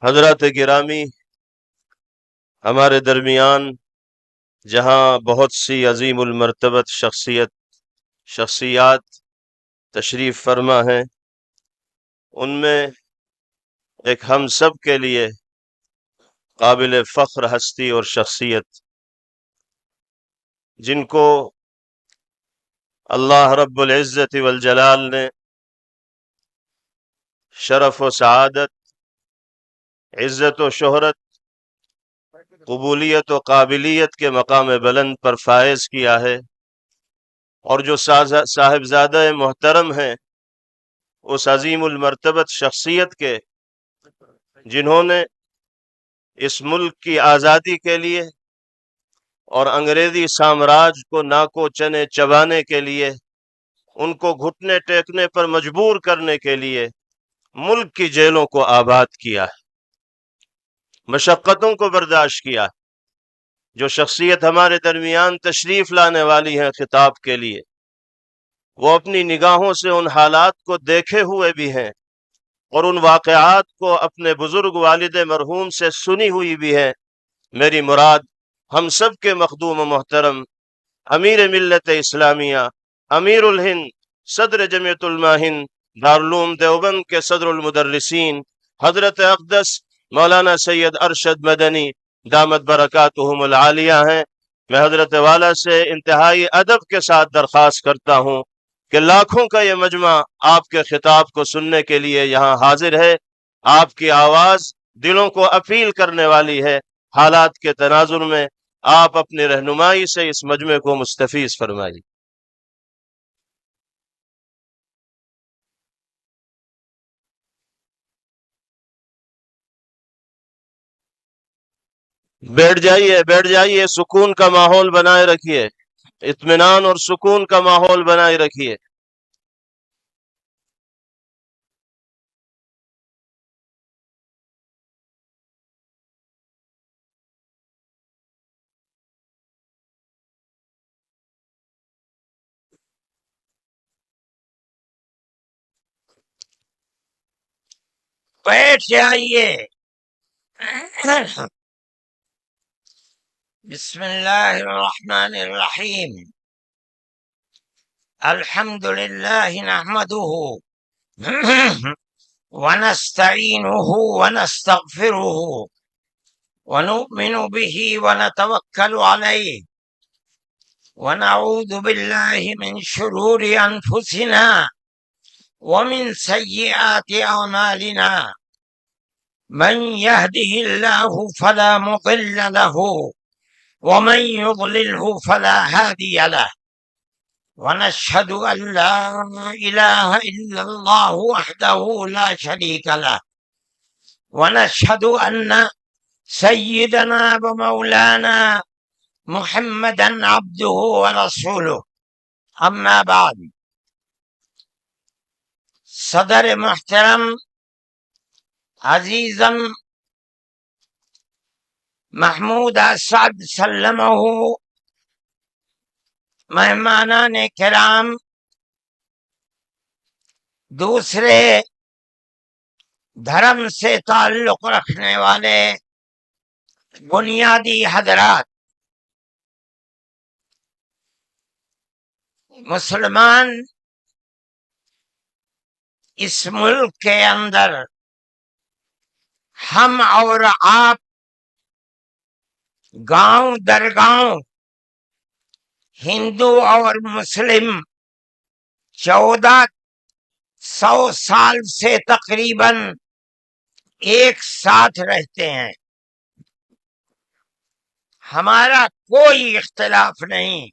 حضرات گرامی، ہمارے درمیان جہاں بہت سی عظیم المرتبت شخصیات تشریف فرما ہیں، ان میں ایک ہم سب کے لیے قابل فخر ہستی اور شخصیت جن کو اللہ رب العزت والجلال نے شرف و سعادت، عزت و شہرت، قبولیت و قابلیت کے مقام بلند پر فائز کیا ہے، اور جو صاحبزادہ محترم ہیں اس عظیم المرتبت شخصیت کے، جنہوں نے اس ملک کی آزادی کے لیے اور انگریزی سامراج کو ناکو چنے چبانے کے لیے، ان کو گھٹنے ٹیکنے پر مجبور کرنے کے لیے ملک کی جیلوں کو آباد کیا ہے، مشقتوں کو برداشت کیا ہے۔ جو شخصیت ہمارے درمیان تشریف لانے والی ہے خطاب کے لیے، وہ اپنی نگاہوں سے ان حالات کو دیکھے ہوئے بھی ہیں اور ان واقعات کو اپنے بزرگ والد مرحوم سے سنی ہوئی بھی ہے۔ میری مراد ہم سب کے مخدوم و محترم امیر ملت اسلامیہ، امیر الہند، صدر جمعیت علماء ہند دارالعلوم دیوبند کے صدر المدرسین حضرت اقدس مولانا سید ارشد مدنی دامت برکاتہم العالیہ ہیں۔ میں حضرت والا سے انتہائی ادب کے ساتھ درخواست کرتا ہوں کہ لاکھوں کا یہ مجمع آپ کے خطاب کو سننے کے لیے یہاں حاضر ہے۔ آپ کی آواز دلوں کو اپیل کرنے والی ہے۔ حالات کے تناظر میں آپ اپنی رہنمائی سے اس مجمع کو مستفیض فرمائیے۔ بیٹھ جائیے، سکون کا ماحول بنائے رکھیے، اطمینان اور سکون کا ماحول بنائے رکھیے۔ بیٹھ جائیے۔ بسم اللہ الرحمن الرحیم۔ الحمد للہ نحمده ونستعینه ونستغفره ونؤمن به ونتوکل علیہ ونعوذ باللہ من شرور انفسنا ومن سیئات اعمالنا، من يهده الله فلا مضل له ومن يضلله فلا هادي له، ونشهد أن لا إله إلا الله وحده لا شريك له، ونشهد أن سيدنا ومولانا محمدا عبده ورسوله، أما بعد۔ صدر محترم عزیزم محمود اسعد سلمہ، مہمانان کرام، دوسرے دھرم سے تعلق رکھنے والے بنیادی حضرات، مسلمان اس ملک کے اندر ہم اور آپ گاؤں در گاؤں، ہندو اور مسلم 1400 سال سے تقریباً ایک ساتھ رہتے ہیں۔ ہمارا کوئی اختلاف نہیں۔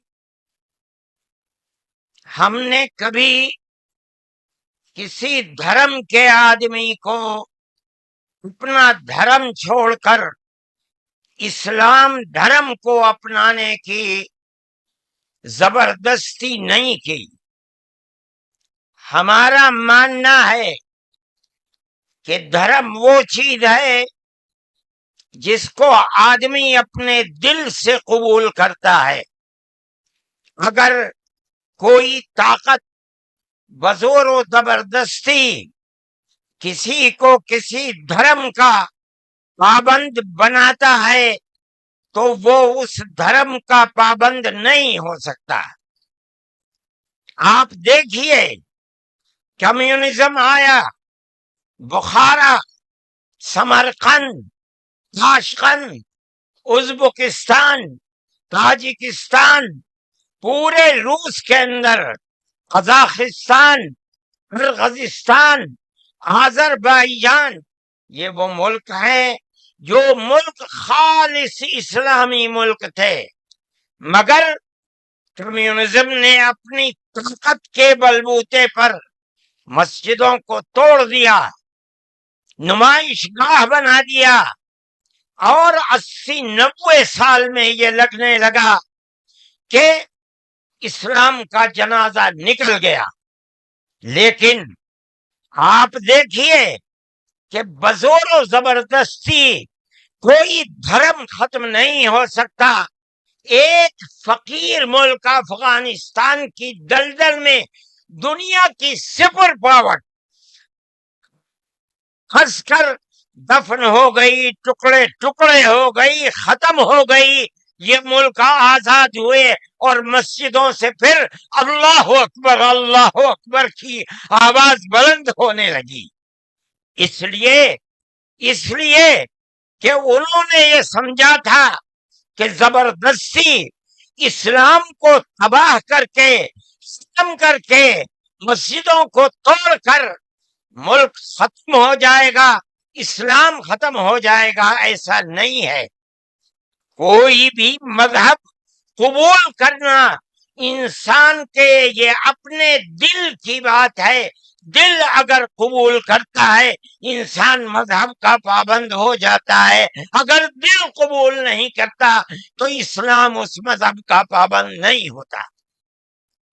ہم نے کبھی کسی دھرم کے آدمی کو اپنا دھرم چھوڑ کر اسلام دھرم کو اپنانے کی زبردستی نہیں کی۔ ہمارا ماننا ہے کہ دھرم وہ چیز ہے جس کو آدمی اپنے دل سے قبول کرتا ہے۔ اگر کوئی طاقت بزور و زبردستی کسی کو کسی دھرم کا پابند بناتا ہے تو وہ اس دھرم کا پابند نہیں ہو سکتا۔ آپ دیکھیے کمیونزم آیا، بخارا، سمرقند، تاشقند، ازبکستان، تاجکستان، پورے روس کے اندر، قزاقستان، قرغیزستان، آذربائیجان، یہ وہ ملک ہیں جو ملک خالص اسلامی ملک تھے، مگر کمیونزم نے اپنی طاقت کے بلبوتے پر مسجدوں کو توڑ دیا، نمائش گاہ بنا دیا، اور 80-90 سال میں یہ لگنے لگا کہ اسلام کا جنازہ نکل گیا۔ لیکن آپ دیکھیے کہ بزور و زبردستی کوئی دھرم ختم نہیں ہو سکتا۔ ایک فقیر ملک افغانستان کی دلدل میں دنیا کی سپر پاور پھنس کر دفن ہو گئی، ٹکڑے ٹکڑے ہو گئی، ختم ہو گئی۔ یہ ملک آزاد ہوئے اور مسجدوں سے پھر اللہ اکبر کی آواز بلند ہونے لگی۔ اس لیے کہ انہوں نے یہ سمجھا تھا کہ زبردستی اسلام کو تباہ کر کے، ختم کر کے، مسجدوں کو توڑ کر ملک ختم ہو جائے گا، اسلام ختم ہو جائے گا۔ ایسا نہیں ہے۔ کوئی بھی مذہب قبول کرنا انسان کے یہ اپنے دل کی بات ہے۔ دل اگر قبول کرتا ہے انسان مذہب کا پابند ہو جاتا ہے، اگر دل قبول نہیں کرتا تو اسلام اس مذہب کا پابند نہیں ہوتا۔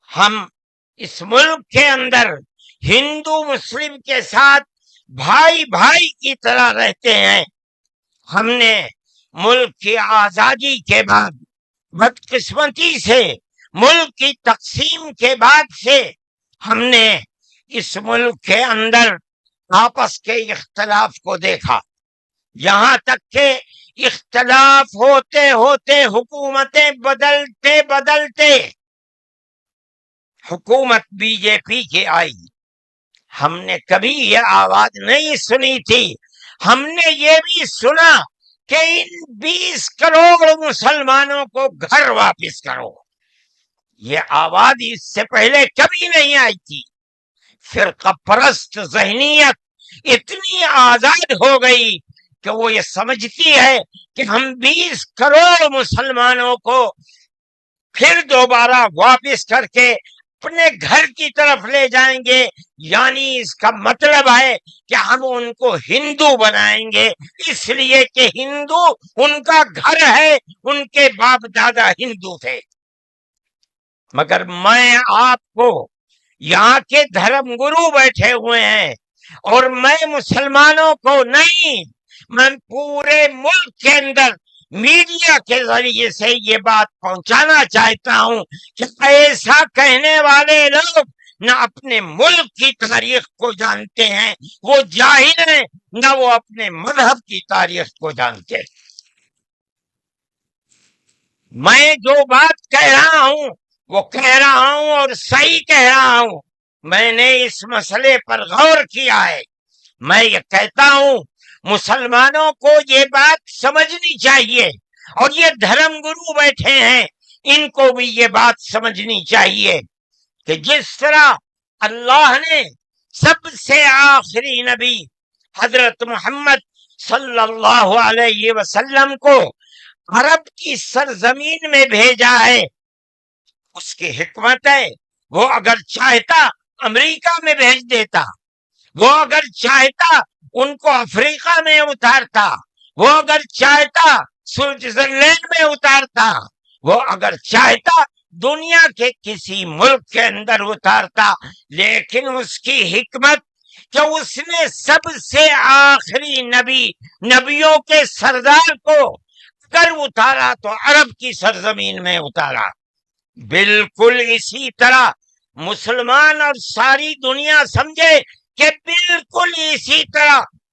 ہم اس ملک کے اندر ہندو مسلم کے ساتھ بھائی بھائی کی طرح رہتے ہیں۔ ہم نے ملک کی آزادی کے بعد بدقسمتی سے، ملک کی تقسیم کے بعد سے، ہم نے اس ملک کے اندر آپس کے اختلاف کو دیکھا، یہاں تک کہ اختلاف ہوتے ہوتے حکومتیں بدلتے بدلتے حکومت بی جے پی کی آئی۔ ہم نے کبھی یہ آواز نہیں سنی تھی۔ ہم نے یہ بھی سنا کہ ان 20 کروڑ مسلمانوں کو گھر واپس کرو۔ یہ آواز اس سے پہلے کبھی نہیں آئی تھی۔ فرقہ پرست ذہنیت اتنی آزاد ہو گئی کہ وہ یہ سمجھتی ہے کہ ہم 20 کروڑ مسلمانوں کو پھر دوبارہ واپس کر کے اپنے گھر کی طرف لے جائیں گے، یعنی اس کا مطلب ہے کہ ہم ان کو ہندو بنائیں گے، اس لیے کہ ہندو ان کا گھر ہے، ان کے باپ دادا ہندو تھے۔ مگر میں آپ کو، یہاں کے دھرم گرو بیٹھے ہوئے ہیں، اور میں مسلمانوں کو نہیں، میں پورے ملک کے اندر میڈیا کے ذریعے سے یہ بات پہنچانا چاہتا ہوں کہ ایسا کہنے والے لوگ نہ اپنے ملک کی تاریخ کو جانتے ہیں، وہ جاہل ہیں، نہ وہ اپنے مذہب کی تاریخ کو جانتے ہیں۔ میں جو بات کہہ رہا ہوں وہ کہہ رہا ہوں اور صحیح کہہ رہا ہوں۔ میں نے اس مسئلے پر غور کیا ہے۔ میں یہ کہتا ہوں مسلمانوں کو یہ بات سمجھنی چاہیے، اور یہ دھرم گرو بیٹھے ہیں ان کو بھی یہ بات سمجھنی چاہیے کہ جس طرح اللہ نے سب سے آخری نبی حضرت محمد صلی اللہ علیہ وسلم کو عرب کی سرزمین میں بھیجا ہے، اس کی حکمت ہے۔ وہ اگر چاہتا امریکہ میں بھیج دیتا، وہ اگر چاہتا ان کو افریقہ میں اتارتا، وہ اگر چاہتا سوئٹزرلینڈ میں اتارتا، وہ اگر چاہتا دنیا کے کسی ملک کے اندر اتارتا، لیکن اس کی حکمت کہ اس نے سب سے آخری نبیوں کے سردار کو اگر اتارا تو عرب کی سرزمین میں اتارا۔ بالکل اسی طرح مسلمان اور ساری دنیا سمجھے کہ بالکل اسی طرح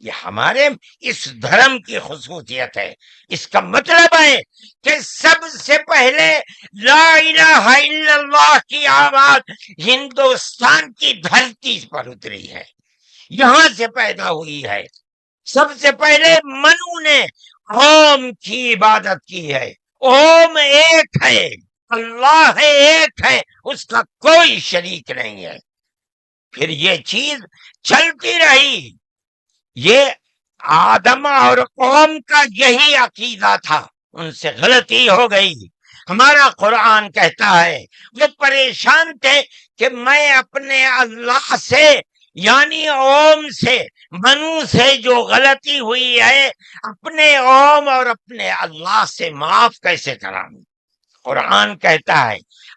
یہ ہمارے اس دھرم کی خصوصیت ہے۔ اس کا مطلب ہے کہ سب سے پہلے لا الہ الا اللہ کی آواز ہندوستان کی دھرتی پر اتری ہے، یہاں سے پیدا ہوئی ہے۔ سب سے پہلے منو نے اوم کی عبادت کی ہے۔ اوم ایک ہے، اللہ ہے، ایک ہے، اس کا کوئی شریک نہیں ہے۔ پھر یہ چیز چلتی رہی۔ یہ آدم اور قوم کا یہی عقیدہ تھا، ان سے غلطی ہو گئی۔ ہمارا قرآن کہتا ہے وہ پریشان تھے کہ میں اپنے اللہ سے یعنی اوم سے، منو سے جو غلطی ہوئی ہے، اپنے اوم اور اپنے اللہ سے معاف کیسے کراؤں۔ قرآن کہتا ہے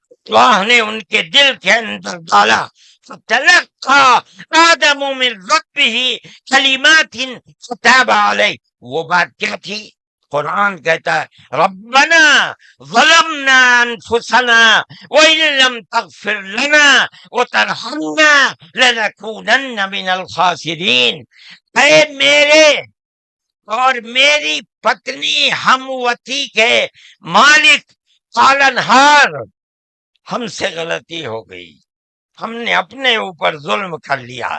اللہ نے ان کے دل کے اندر ڈالا، فَتَلَقَّى آدَمُ مِن رَبِّهِ كَلِمَاتٍ فَتَابَ عَلَيْهِ۔ وہ بات کیا تھی؟ قرآن کہتا ہے ربنا ظلمنا انفسنا وَإِن لَّمْ تَغْفِرْ لَنَا وَتَرْحَمْنَا لَنَكُونَنَّ مِنَ الْخَاسِرِينَ۔ اے میرے اور میری پتنی ہموتی کے مالک پالنہار، ہم سے غلطی ہو گئی، ہم نے اپنے اوپر ظلم کر لیا۔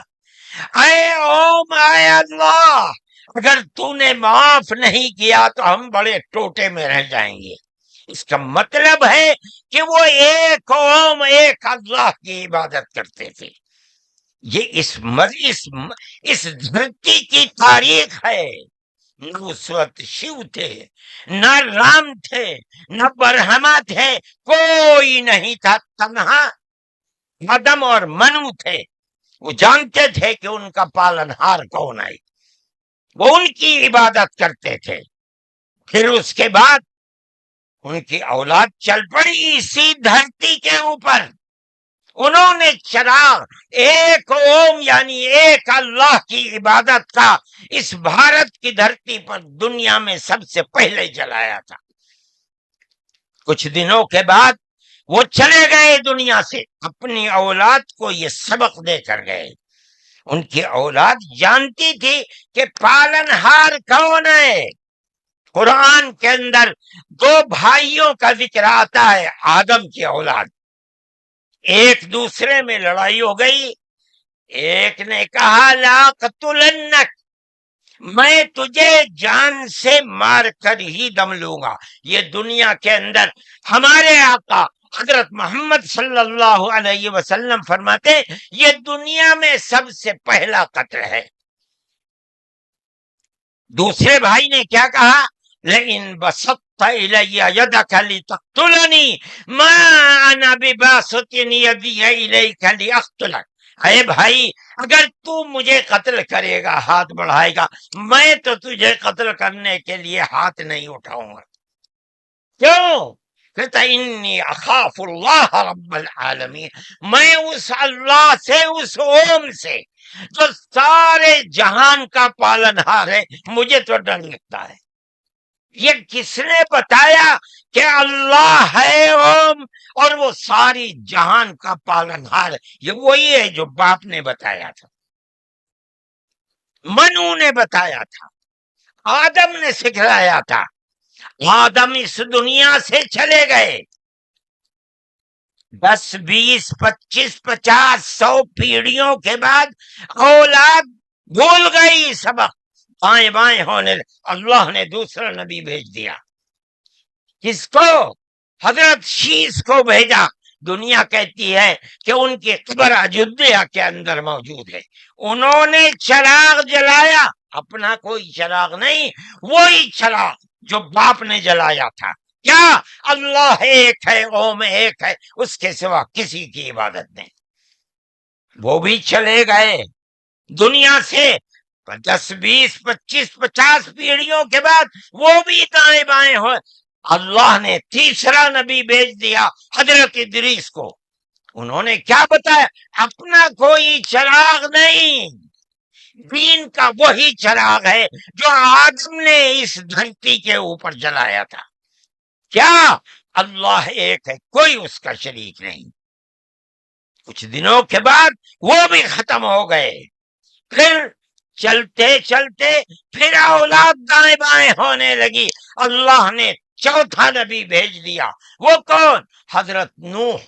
اے اوم، اے اللہ، اگر تو نے معاف نہیں کیا تو ہم بڑے ٹوٹے میں رہ جائیں گے۔ اس کا مطلب ہے کہ وہ ایک اوم، ایک اللہ کی عبادت کرتے تھے۔ یہ اس دھرتی کی تاریخ ہے۔ نہ اس وقت شیو تھے، نہ رام تھے، نہ برہما تھے، کوئی نہیں تھا، تنہا آدم اور منو تھے۔ وہ جانتے تھے کہ ان کا پالنہار کون ہے، وہ ان کی عبادت کرتے تھے۔ پھر اس کے بعد ان کی اولاد چل پڑی اسی دھرتی کے اوپر۔ انہوں نے چراغ ایک اوم یعنی ایک اللہ کی عبادت کا اس بھارت کی دھرتی پر دنیا میں سب سے پہلے جلایا تھا۔ کچھ دنوں کے بعد وہ چلے گئے دنیا سے، اپنی اولاد کو یہ سبق دے کر گئے۔ ان کی اولاد جانتی تھی کہ پالنہار کون ہے۔ قرآن کے اندر دو بھائیوں کا ذکر آتا ہے، آدم کی اولاد۔ ایک دوسرے میں لڑائی ہو گئی، ایک نے کہا لا قتلنک، میں تجھے جان سے مار کر ہی دم لوں گا۔ یہ دنیا کے اندر ہمارے آقا حضرت محمد صلی اللہ علیہ وسلم فرماتے یہ دنیا میں سب سے پہلا قتل ہے۔ دوسرے بھائی نے کیا کہا؟ لئن بسطت الی یدک لتقتلنی ما انا بباسط یدی الیک لاقتلک۔ اے بھائی، اگر تو مجھے قتل کرے گا، ہاتھ بڑھائے گا، میں تو تجھے قتل کرنے کے لیے ہاتھ نہیں اٹھاؤں گا۔ کیوں؟ کہتا انی اخاف اللہ رب العالمین، میں اس اللہ سے، اس اوم سے جو سارے جہان کا پالنہار ہے، مجھے تو ڈر لگتا ہے۔ یہ کس نے بتایا کہ اللہ ہے اوم اور وہ ساری جہان کا پالنہار ہے؟ یہ وہی ہے جو باپ نے بتایا تھا، منو نے بتایا تھا، آدم نے سکھلایا تھا۔ آدم اس دنیا سے چلے گئے، 10 20 25 50 100 پیڑھیوں کے بعد اولاد بھول گئی سبق، بائیں بائیں ہونے، اللہ نے دوسرا نبی بھیج دیا۔ کس کو؟ حضرت شیس کو بھیجا۔ دنیا کہتی ہے کہ ان کی قبر اجودھیا کے اندر موجود ہے۔ انہوں نے چراغ جلایا، اپنا کوئی چراغ نہیں، وہی چراغ جو باپ نے جلایا تھا۔ کیا؟ اللہ ایک ہے، اوم ایک ہے، اس کے سوا کسی کی عبادت نہیں۔ وہ بھی چلے گئے دنیا سے 10 20 25 50 پیڑھیوں کے بعد، وہ بھی دائیں بائیں ہوئے۔ اللہ نے تیسرا نبی بھیج دیا، حضرت ادریس کو۔ انہوں نے کیا بتایا؟ اپنا کوئی چراغ نہیں، دین کا وہی چراغ ہے جو آدم نے اس دھرتی کے اوپر جلایا تھا۔ کیا؟ اللہ ایک ہے، کوئی اس کا شریک نہیں۔ کچھ دنوں کے بعد وہ بھی ختم ہو گئے۔ پھر چلتے چلتے پھر اولاد دائیں بائیں ہونے لگی، اللہ نے چوتھا نبی بھیج دیا۔ وہ کون؟ حضرت نوح۔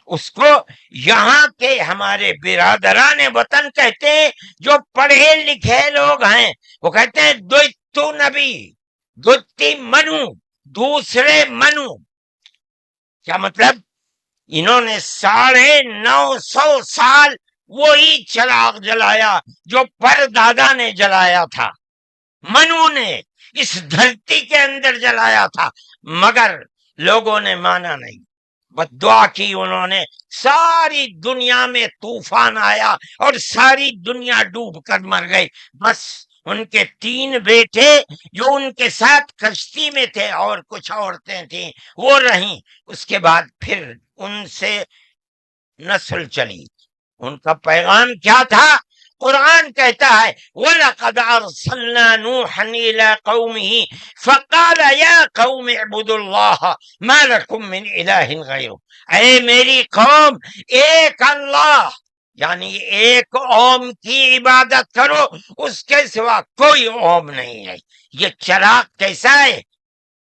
اس کو یہاں کے ہمارے برادران وطن کہتے ہیں، جو پڑھے لکھے لوگ ہیں، وہ کہتے ہیں دوتو نبی، دوتی منو، دوسرے منو۔ کیا مطلب؟ انہوں نے 950 سال وہی چراغ جلایا جو پر دادا نے جلایا تھا، منو نے اس دھرتی کے اندر جلایا تھا، مگر لوگوں نے مانا نہیں، بس دعا کی انہوں نے، ساری دنیا میں طوفان آیا اور ساری دنیا ڈوب کر مر گئی۔ بس ان کے 3 بیٹے جو ان کے ساتھ کشتی میں تھے اور کچھ عورتیں تھیں وہ رہیں، اس کے بعد پھر ان سے نسل چلی۔ ان کا پیغام کیا تھا؟ قرآن کہتا ہے وَلَقَدْ أَرْسَلْنَا نُوحًا إِلَىٰ قَوْمِهِ فَقَالَ يَا قَوْمِ اعْبُدُوا اللَّهَ مَا لَكُم مِّنْ إِلَٰهٍ غَيْرُهُ۔ اے میری قوم، ایک اللہ یعنی ایک اوم کی عبادت کرو، اس کے سوا کوئی اوم نہیں ہے۔ یہ چراغ کیسا ہے؟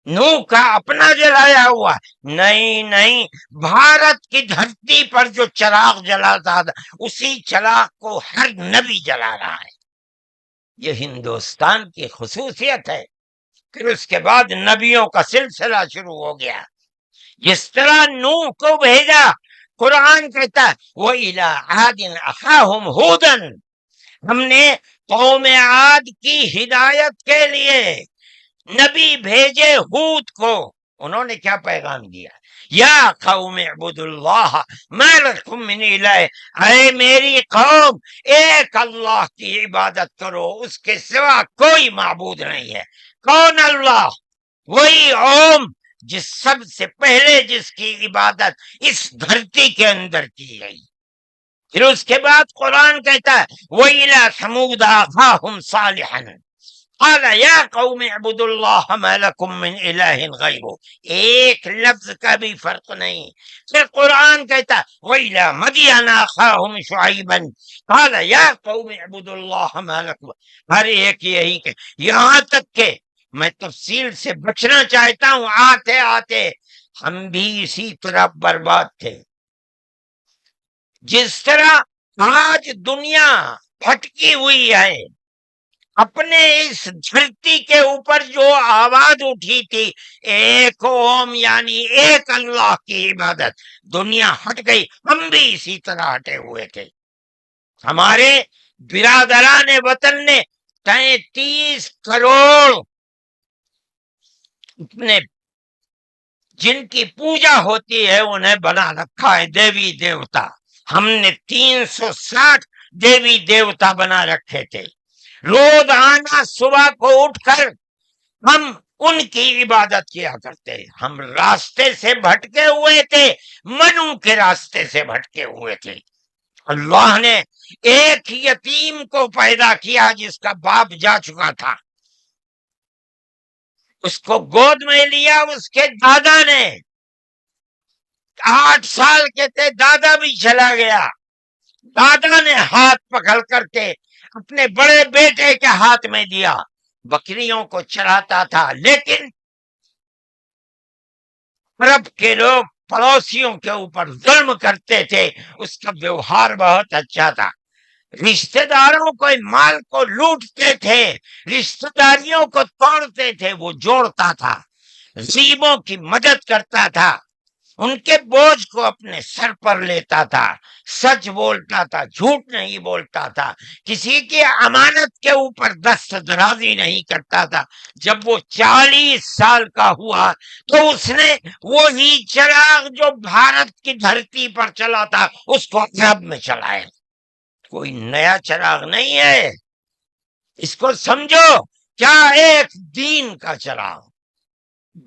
نوح کا اپنا جلایا ہوا؟ نہیں، بھارت کی دھرتی پر جو چراغ جلاتا تھا اسی چراغ کو ہر نبی جلا رہا ہے۔ یہ ہندوستان کی خصوصیت ہے۔ پھر اس کے بعد نبیوں کا سلسلہ شروع ہو گیا۔ جس طرح نوح کو بھیجا، قرآن کہتا ہے وَإِلَىٰ عَادٍ أَخَاهُمْ هُودًا، ہم نے قوم عاد کی ہدایت کے لیے نبی بھیجے ہود کو۔ انہوں نے کیا پیغام دیا؟ یا قوم اعبدوا اللہ ما لکم من الہ، اے میری قوم ایک اللہ کی عبادت کرو، اس کے سوا کوئی معبود نہیں ہے۔ کون اللہ؟ وہی اوم جس سب سے پہلے جس کی عبادت اس دھرتی کے اندر کی گئی۔ پھر اس کے بعد قرآن کہتا ہے وَإِلَىٰ ثَمُودَ أَخَاهُمْ صَالِحًا قال یا قوم اعبدوا اللہ ما لکم من الہ غیرہ، ایک لفظ کا بھی فرق نہیں۔ پھر قرآن کہتا وَإِلَىٰ مَدْيَنَ أَخَاهُمْ شُعَيْبًا قال یا قوم اعبدوا اللہ ما لکم، ہر ایک یہی کہ یہاں تک کہ میں تفصیل سے بچنا چاہتا ہوں، آتے آتے ہم بھی اسی طرح برباد تھے۔ جس طرح آج دنیا پھٹکی ہوئی ہے، اپنے اس دھرتی کے اوپر جو آواز اٹھی تھی ایک اوم یعنی ایک اللہ کی عبادت، دنیا ہٹ گئی، ہم بھی اسی طرح ہٹے ہوئے تھے۔ ہمارے برادران وطن نے 33 کروڑ اپنے جن کی پوجا ہوتی ہے انہیں بنا رکھا ہے دیوی دیوتا۔ ہم نے 360 دیوی دیوتا بنا رکھے تھے۔ روز آنا صبح کو اٹھ کر ہم ان کی عبادت کیا کرتے۔ ہم راستے سے بھٹکے ہوئے تھے، منو کے راستے سے بھٹکے ہوئے تھے۔ اللہ نے ایک یتیم کو پیدا کیا جس کا باپ جا چکا تھا، اس کو گود میں لیا اس کے دادا نے، 8 سال کے تھے، دادا بھی چلا گیا۔ دادا نے ہاتھ پکڑ کر کے اپنے بڑے بیٹے کے ہاتھ میں دیا، بکریوں کو چراتا تھا، لیکن عرب کے لوگ پڑوسیوں کے اوپر ظلم کرتے تھے، اس کا ویوہار بہت اچھا تھا، رشتہ داروں کو مال کو لوٹتے تھے، رشتہ داریوں کو توڑتے تھے، وہ جوڑتا تھا، غریبوں کی مدد کرتا تھا، ان کے بوجھ کو اپنے سر پر لیتا تھا، سچ بولتا تھا، جھوٹ نہیں بولتا تھا، کسی کی امانت کے اوپر دست درازی نہیں کرتا تھا۔ جب وہ 40 سال کا ہوا تو اس نے وہی چراغ جو بھارت کی دھرتی پر چلا تھا اس کو عرب میں چلایا۔ کوئی نیا چراغ نہیں ہے، اس کو سمجھو، کیا ایک دین کا چراغ،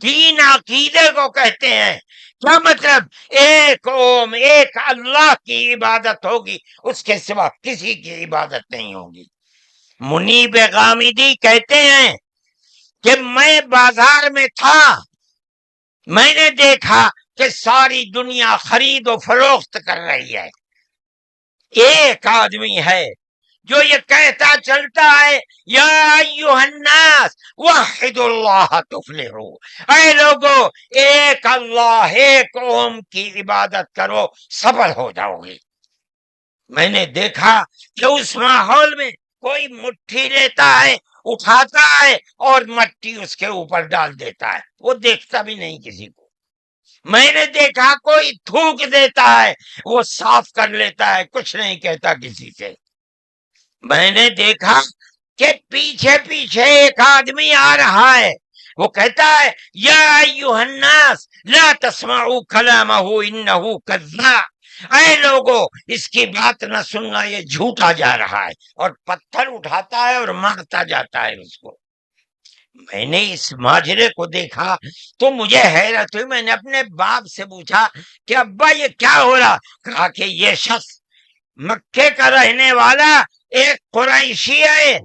دین عقیدے کو کہتے ہیں۔ کیا مطلب؟ ایک اوم ایک اللہ کی عبادت ہوگی، اس کے سوا کسی کی عبادت نہیں ہوگی۔ منیب غامدی کہتے ہیں کہ میں بازار میں تھا، میں نے دیکھا کہ ساری دنیا خرید و فروخت کر رہی ہے، ایک آدمی ہے جو یہ کہتا چلتا ہے یا ایھا الناس وحدوا اللہ تفلحوا، اے لوگو ایک اللہ ایک اوم کی عبادت کرو سفل ہو جاؤ گے۔ میں نے دیکھا کہ اس ماحول میں کوئی مٹھی لیتا ہے، اٹھاتا ہے اور مٹی اس کے اوپر ڈال دیتا ہے، وہ دیکھتا بھی نہیں کسی کو۔ میں نے دیکھا کوئی تھوک دیتا ہے، وہ صاف کر لیتا ہے، کچھ نہیں کہتا کسی سے۔ میں نے دیکھا کہ پیچھے پیچھے ایک آدمی آ رہا ہے، وہ کہتا ہے یا ایھا الناس لا تسمعوا کلامہ انہ کذاب، اے لوگو اس کی بات نہ سننا، یہ جھوٹا جا رہا ہے، اور پتھر اٹھاتا ہے اور مارتا جاتا ہے اس کو۔ میں نے اس ماجرے کو دیکھا تو مجھے حیرت ہوئی، میں نے اپنے باپ سے پوچھا کہ ابا یہ کیا ہو رہا؟ کہا کہ یہ شخص مکے کا رہنے والا ایک قریشی ہے،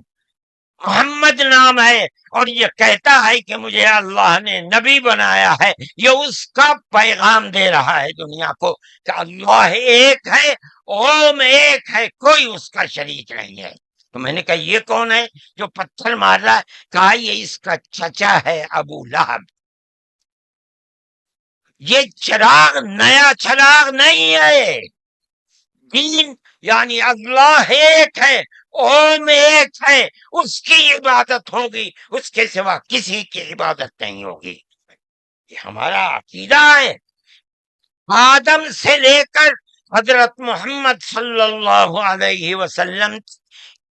محمد نام ہے، اور یہ کہتا ہے کہ مجھے اللہ نے نبی بنایا ہے، یہ اس کا پیغام دے رہا ہے دنیا کو کہ اللہ ایک ہے، اوم ایک ہے، کوئی اس کا شریک نہیں ہے۔ تو میں نے کہا یہ کون ہے جو پتھر مار رہا ہے؟ کہا یہ اس کا چچا ہے ابو لہب۔ یہ چراغ نیا چراغ نہیں ہے، دین یعنی اللہ ایک ہے، اوم ایک ہے، اس کی عبادت ہوگی، اس کے سوا کسی کی عبادت نہیں ہوگی۔ یہ ہمارا عقیدہ ہے۔ آدم سے لے کر حضرت محمد صلی اللہ علیہ وسلم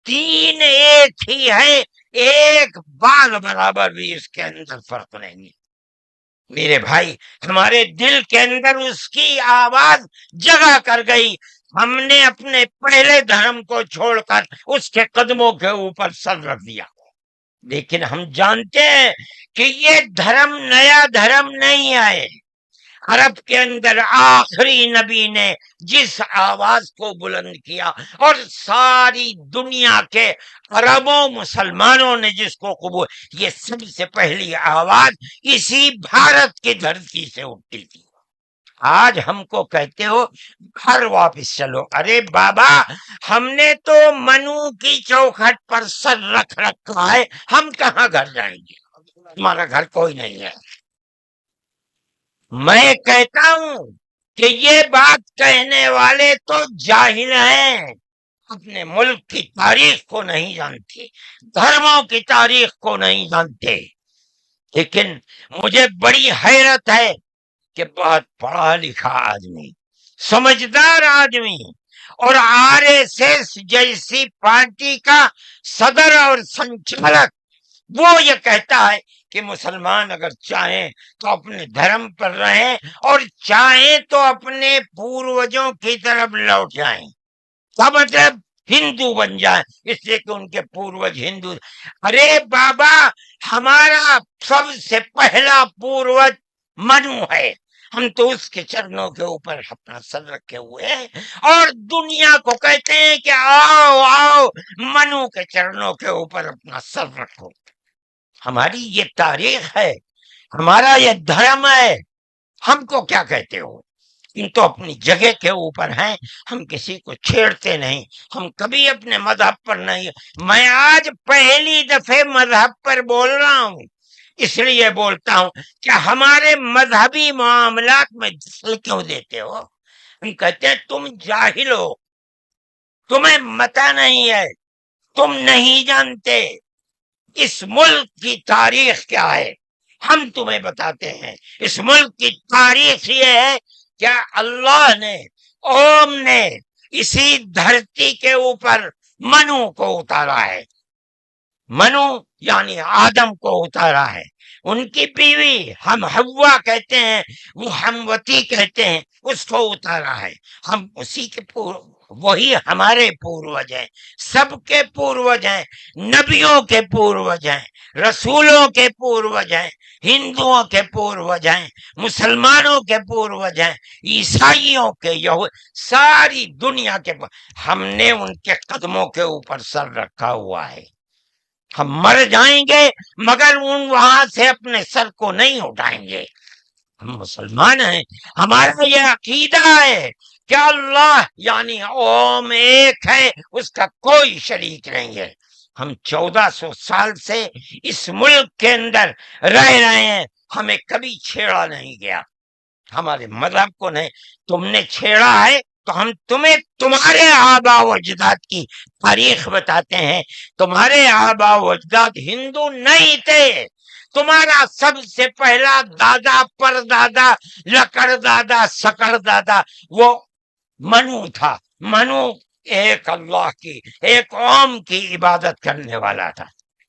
تین ایک ہی ہے، ایک بال برابر بھی اس کے اندر فرق نہیں ہے۔ میرے بھائی ہمارے دل کے اندر اس کی آواز جگہ کر گئی، ہم نے اپنے پہلے دھرم کو چھوڑ کر اس کے قدموں کے اوپر سر رکھ دیا، لیکن ہم جانتے ہیں کہ یہ دھرم نیا دھرم نہیں ہے۔ عرب کے اندر آخری نبی نے جس آواز کو بلند کیا اور ساری دنیا کے عربوں مسلمانوں نے جس کو قبول، یہ سب سے پہلی آواز اسی بھارت کی دھرتی سے اٹھتی تھی۔ آج ہم کو کہتے ہو گھر واپس چلو، ارے بابا ہم نے تو منو کی چوکھٹ پر سر رکھ رکھا ہے، ہم کہاں گھر جائیں گے؟ ہمارا گھر کوئی نہیں ہے۔ میں کہتا ہوں کہ یہ بات کہنے والے تو جاہل ہیں، اپنے ملک کی تاریخ کو نہیں جانتے، دھرموں کی تاریخ کو نہیں جانتے۔ لیکن مجھے بڑی حیرت ہے کہ بہت پڑھا لکھا آدمی، سمجھدار آدمی، اور RSS جیسی پارٹی کا صدر اور سنچالک، وہ یہ کہتا ہے کہ مسلمان اگر چاہیں تو اپنے دھرم پر رہیں اور چاہیں تو اپنے پوروجوں کی طرف لوٹ جائیں، کیا مطلب ہندو بن جائیں، اس لیے کہ ان کے پوروج ہندو۔ ارے بابا ہمارا سب سے پہلا پوروج منو ہے، ہم تو اس کے چرنوں کے اوپر اپنا سر رکھے ہوئے ہیں، اور دنیا کو کہتے ہیں کہ آؤ آؤ منو کے چرنوں کے اوپر اپنا سر رکھو۔ ہماری یہ تاریخ ہے، ہمارا یہ دھرم ہے، ہم کو کیا کہتے ہو؟ ان تو اپنی جگہ کے اوپر ہیں، ہم کسی کو چھیڑتے نہیں، ہم کبھی اپنے مذہب پر نہیں۔ میں آج پہلی دفعہ مذہب پر بول رہا ہوں، اس لیے بولتا ہوں کہ ہمارے مذہبی معاملات میں دخل کیوں دیتے ہو؟ ہم کہتے ہیں تم جاہل ہو، تمہیں متا نہیں ہے، تم نہیں جانتے اس ملک کی تاریخ کیا ہے۔ ہم تمہیں بتاتے ہیں اس ملک کی تاریخ یہ ہے کہ اللہ نے، اوم نے اسی دھرتی کے اوپر منو کو اتارا ہے، منو یعنی آدم کو اتارا ہے، ان کی بیوی ہم حوا کہتے ہیں، وہ ہموتی کہتے ہیں، اس کو اتارا ہے۔ ہم اسی کے وہی ہمارے پوروج ہیں، سب کے پوروج ہیں، نبیوں کے پوروج ہیں، رسولوں کے پوروج ہیں، ہندوؤں کے پوروج ہیں، مسلمانوں کے پوروج ہیں، عیسائیوں کے، ساری دنیا کے ہم نے ان کے قدموں کے اوپر سر رکھا ہوا ہے۔ ہم مر جائیں گے مگر وہاں سے اپنے سر کو نہیں اٹھائیں گے۔ ہم مسلمان ہیں، ہمارا یہ عقیدہ ہے کیا اللہ یعنی اوم ایک ہے، اس کا کوئی شریک نہیں ہے۔ ہم 1400 سال سے اس ملک کے اندر رہ رہے ہیں، ہمیں کبھی چھیڑا نہیں گیا، ہمارے مذہب کو نہیں۔ تم نے چھیڑا ہے تو ہم تمہیں تمہارے آبا و اجداد کی تاریخ بتاتے ہیں۔ تمہارے آبا و اجداد ہندو نہیں تھے، تمہارا سب سے پہلا دادا پر دادا لکڑ دادا سکڑ دادا وہ منو تھا۔ منو ایک اللہ کی، ایک قوم کی عبادت کرنے والا تھا۔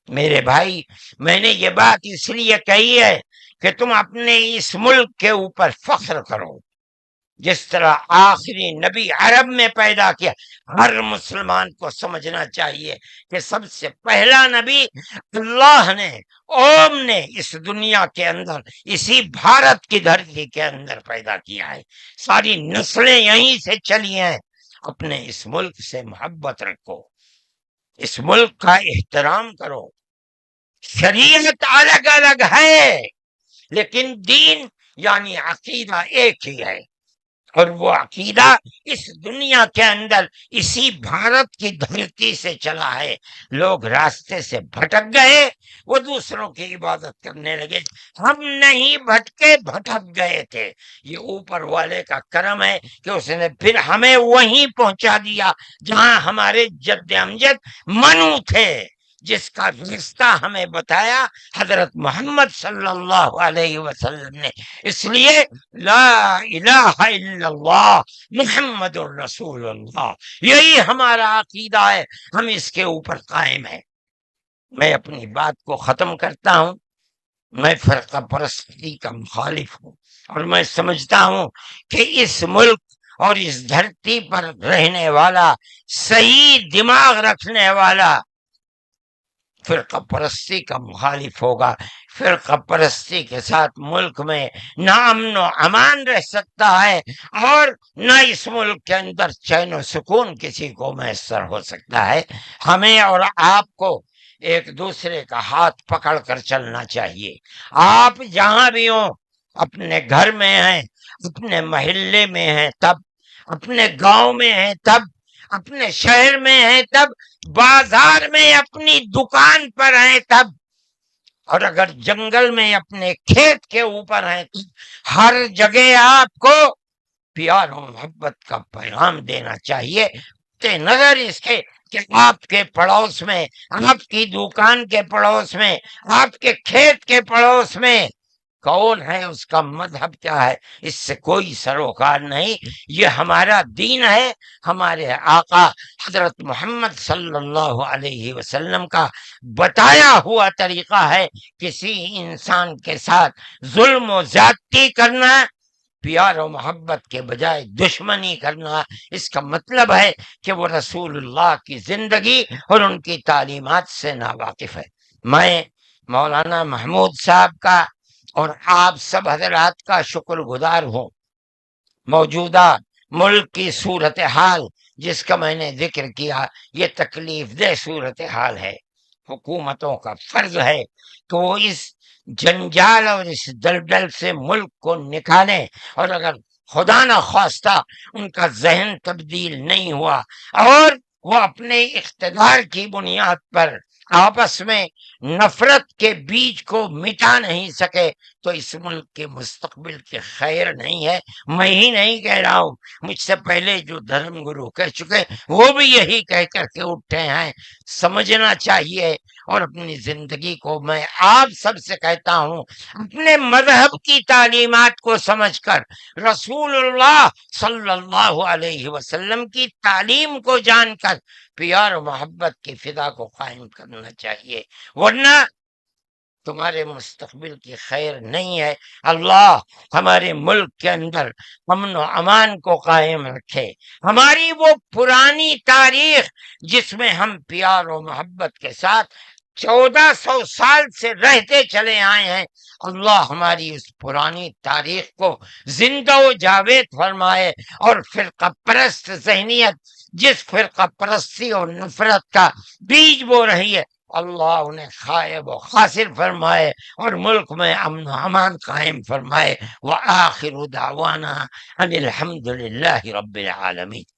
میرے بھائی، میں نے یہ بات اس لیے کہی ہے کہ تم اپنے اس ملک کے اوپر فخر کرو، جس طرح آخری نبی عرب میں پیدا کیا۔ ہر مسلمان کو سمجھنا چاہیے کہ سب سے پہلا نبی اللہ نے، اوم نے اس دنیا کے اندر، اسی بھارت کی دھرتی کے اندر پیدا کیا ہے۔ ساری نسلیں یہیں سے چلی ہیں۔ اپنے اس ملک سے محبت رکھو، اس ملک کا احترام کرو۔ شریعت الگ الگ ہے لیکن دین یعنی عقیدہ ایک ہی ہے، اور وہ عقیدہ اس دنیا کے اندر اسی بھارت کی دھرتی سے چلا ہے۔ لوگ راستے سے بھٹک گئے، وہ دوسروں کی عبادت کرنے لگے۔ ہم نہیں بھٹکے، بھٹک گئے تھے۔ یہ اوپر والے کا کرم ہے کہ اس نے پھر ہمیں وہیں پہنچا دیا جہاں ہمارے جد امجد منو تھے، جس کا رشتہ ہمیں بتایا حضرت محمد صلی اللہ علیہ وسلم نے۔ اس لیے لا الہ الا اللہ محمد الرسول اللہ، یہی ہمارا عقیدہ ہے، ہم اس کے اوپر قائم ہیں۔ میں اپنی بات کو ختم کرتا ہوں۔ میں فرقہ پرستی کا مخالف ہوں، اور میں سمجھتا ہوں کہ اس ملک اور اس دھرتی پر رہنے والا، صحیح دماغ رکھنے والا فرقہ پرستی کا مخالف ہوگا۔ فرقہ پرستی کے ساتھ ملک میں نہ امن و امان رہ سکتا ہے، اور نہ اس ملک کے اندر چین و سکون کسی کو میسر ہو سکتا ہے۔ ہمیں اور آپ کو ایک دوسرے کا ہاتھ پکڑ کر چلنا چاہیے۔ آپ جہاں بھی ہوں، اپنے گھر میں ہیں، اپنے محلے میں ہیں تب، اپنے گاؤں میں ہیں تب، اپنے شہر میں ہیں تب، بازار میں اپنی دکان پر ہیں تب، اور اگر جنگل میں اپنے کھیت کے اوپر ہیں تو ہر جگہ آپ کو پیار و محبت کا پیغام دینا چاہیے، نظر اس کے کہ آپ کے پڑوس میں، آپ کی دکان کے پڑوس میں، آپ کے کھیت کے پڑوس میں کون ہے، اس کا مذہب کیا ہے، اس سے کوئی سروکار نہیں۔ یہ ہمارا دین ہے، ہمارے آقا حضرت محمد صلی اللہ علیہ وسلم کا بتایا ہوا طریقہ ہے۔ کسی انسان کے ساتھ ظلم و زیادتی کرنا، پیار و محبت کے بجائے دشمنی کرنا، اس کا مطلب ہے کہ وہ رسول اللہ کی زندگی اور ان کی تعلیمات سے ناواقف ہے۔ میں مولانا محمود صاحب کا اور آپ سب حضرات کا شکر گزار ہوں۔ موجودہ ملک کی صورتحال جس کا میں نے ذکر کیا، یہ تکلیف دہ صورتحال ہے۔ حکومتوں کا فرض ہے کہ وہ اس جنجال اور اس دلدل سے ملک کو نکالیں، اور اگر خدا نہ خواستہ ان کا ذہن تبدیل نہیں ہوا اور وہ اپنے اقتدار کی بنیاد پر آپس میں نفرت کے بیج کو مٹا نہیں سکے تو اس ملک کے مستقبل کے خیر نہیں ہے۔ میں ہی نہیں کہہ رہا ہوں، مجھ سے پہلے جو دھرم گرو کہہ چکے وہ بھی یہی کہہ کر کے اٹھے ہیں۔ سمجھنا چاہیے، اور اپنی زندگی کو میں آپ سب سے کہتا ہوں، اپنے مذہب کی تعلیمات کو سمجھ کر، رسول اللہ صلی اللہ علیہ وسلم کی تعلیم کو جان کر پیار و محبت کی فضا کو قائم کرنا چاہیے، ورنہ تمہارے مستقبل کی خیر نہیں ہے۔ اللہ ہمارے ملک کے اندر امن و امان کو قائم رکھے۔ ہماری وہ پرانی تاریخ جس میں ہم پیار و محبت کے ساتھ 1400 سال سے رہتے چلے آئے ہیں، اللہ ہماری اس پرانی تاریخ کو زندہ و جاوید فرمائے، اور فرقہ پرست ذہنیت جس فرقہ پرستی اور نفرت کا بیج بو رہی ہے، اللہ انہیں خائب و خاسر فرمائے اور ملک میں امن و امان قائم فرمائے۔ وآخر دعوانا ان الحمد للہ رب العالمین۔